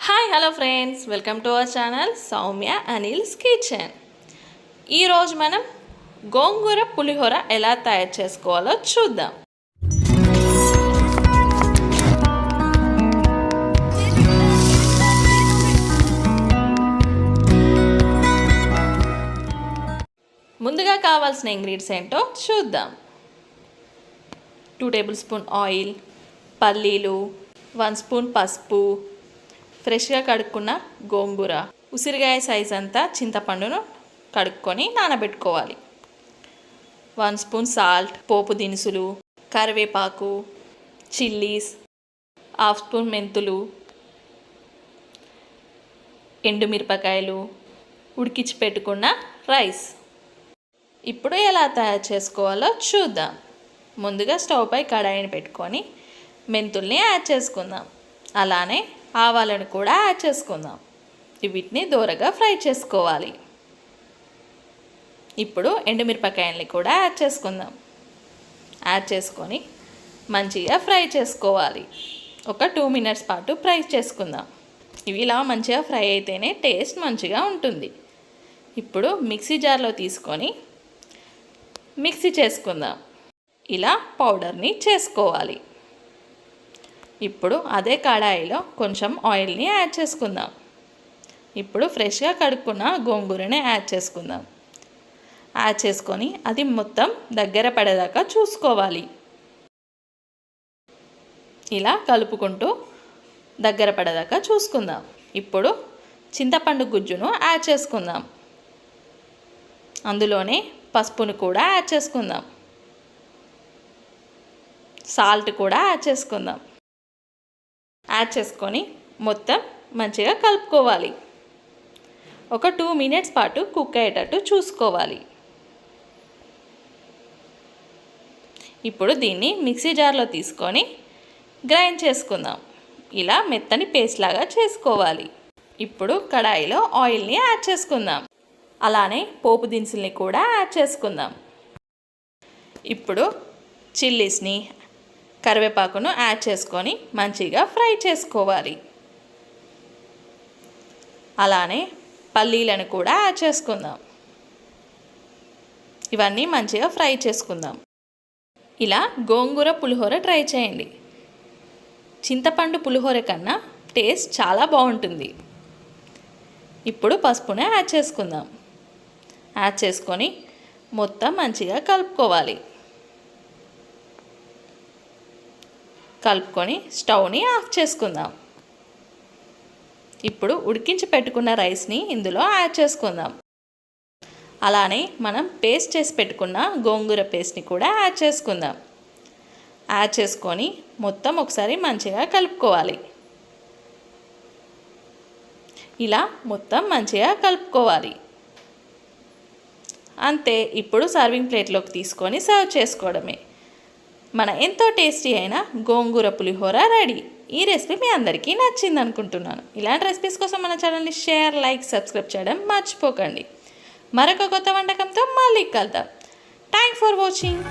Hi hello friends, welcome to our channel Soumya Anil's kitchen. ఈరోజు మనం గోంగూర పులిహోర ఎలా తయారు చేసుకోవాలో చూద్దాం. ముందుగా కావాల్సిన ఇంగ్రీడియంట్స్ ఏంటో చూద్దాం. 2 టేబుల్ స్పూన్ ఆయిల్, పల్లీలు, 1 స్పూన్ పసుపు, ఫ్రెష్గా కడుక్కున్న గోంగూర, ఉసిరికాయ సైజ్ అంతా చింతపండును కడుక్కొని నానబెట్టుకోవాలి, 1 స్పూన్ సాల్ట్, పోపు దినుసులు, కరివేపాకు, చిల్లీస్, 1/2 స్పూన్ మెంతులు, ఎండుమిరపకాయలు, ఉడికించి పెట్టుకున్న రైస్. ఇప్పుడు ఎలా తయారు చేసుకోవాలో చూద్దాం. ముందుగా స్టవ్ పై కడాయిని పెట్టుకొని మెంతుల్ని యాడ్ చేసుకుందాం. అలానే ఆవాలను కూడా యాడ్ చేసుకుందాం. వీటిని దోరగా ఫ్రై చేసుకోవాలి. ఇప్పుడు ఎండుమిరపకాయల్ని కూడా యాడ్ చేసుకుందాం. యాడ్ చేసుకొని మంచిగా ఫ్రై చేసుకోవాలి. ఒక 2 మినిట్స్ పాటు ఫ్రై చేసుకుందాం. ఇవి ఇలా మంచిగా ఫ్రై అయితేనే టేస్ట్ మంచిగా ఉంటుంది. ఇప్పుడు మిక్సీ జార్లో తీసుకొని మిక్సీ చేసుకుందాం. ఇలా పౌడర్ని చేసుకోవాలి. ఇప్పుడు అదే కడాయిలో కొంచెం ఆయిల్ని యాడ్ చేసుకుందాం. ఇప్పుడు ఫ్రెష్గా కడుక్కున్న గోంగూరని యాడ్ చేసుకుందాం. యాడ్ చేసుకొని అది మొత్తం దగ్గర పడేదాకా చూసుకోవాలి. ఇలా కలుపుకుంటూ దగ్గర పడేదాకా చూసుకుందాం. ఇప్పుడు చింతపండు గుజ్జును యాడ్ చేసుకుందాం. అందులోనే పసుపును కూడా యాడ్ చేసుకుందాం. సాల్ట్ కూడా యాడ్ చేసుకుందాం. యాడ్ చేసుకొని మొత్తం మంచిగా కలుపుకోవాలి. ఒక 2 మినిట్స్ పాటు కుక్ అయ్యేటట్టు చూసుకోవాలి. ఇప్పుడు దీన్ని మిక్సీ జార్లో తీసుకొని గ్రైండ్ చేసుకుందాం. ఇలా మెత్తని పేస్ట్ లాగా చేసుకోవాలి. ఇప్పుడు కడాయిలో ఆయిల్ని యాడ్ చేసుకుందాం. అలానే పోపు దినుసుల్ని కూడా యాడ్ చేసుకుందాం. ఇప్పుడు చిల్లీస్ని, కరివేపాకును యాడ్ చేసుకొని మంచిగా ఫ్రై చేసుకోవాలి. అలానే పల్లీలను కూడా యాడ్ చేసుకుందాం. ఇవన్నీ మంచిగా ఫ్రై చేసుకుందాం. ఇలా గోంగూర పులిహోర ట్రై చేయండి. చింతపండు పులిహోర కన్నా టేస్ట్ చాలా బాగుంటుంది. ఇప్పుడు పసుపుని యాడ్ చేసుకుందాం. యాడ్ చేసుకొని మొత్తం మంచిగా కలుపుకోవాలి. కలుపుకొని స్టవ్ని ఆఫ్ చేసుకుందాం. ఇప్పుడు ఉడికించి పెట్టుకున్న రైస్ని ఇందులో యాడ్ చేసుకుందాం. అలానే మనం పేస్ట్ చేసి పెట్టుకున్న గోంగూర పేస్ట్ని కూడా యాడ్ చేసుకుందాం. యాడ్ చేసుకొని మొత్తం ఒకసారి మంచిగా కలుపుకోవాలి. ఇలా మొత్తం మంచిగా కలుపుకోవాలి. అంతే. ఇప్పుడు సర్వింగ్ ప్లేట్లోకి తీసుకొని సర్వ్ చేసుకోవడమే. మన ఎంతో టేస్టీ అయిన గోంగూర పులిహోర రెడీ. ఈ రెసిపీ మీ అందరికీ నచ్చింది అనుకుంటున్నాను. ఇలాంటి రెసిపీస్ కోసం మన ఛానల్ని షేర్, లైక్, సబ్స్క్రైబ్ చేయడం మర్చిపోకండి. మరొక కొత్త వంటకంతో మళ్ళీ కలుద్దాం. Thanks for watching.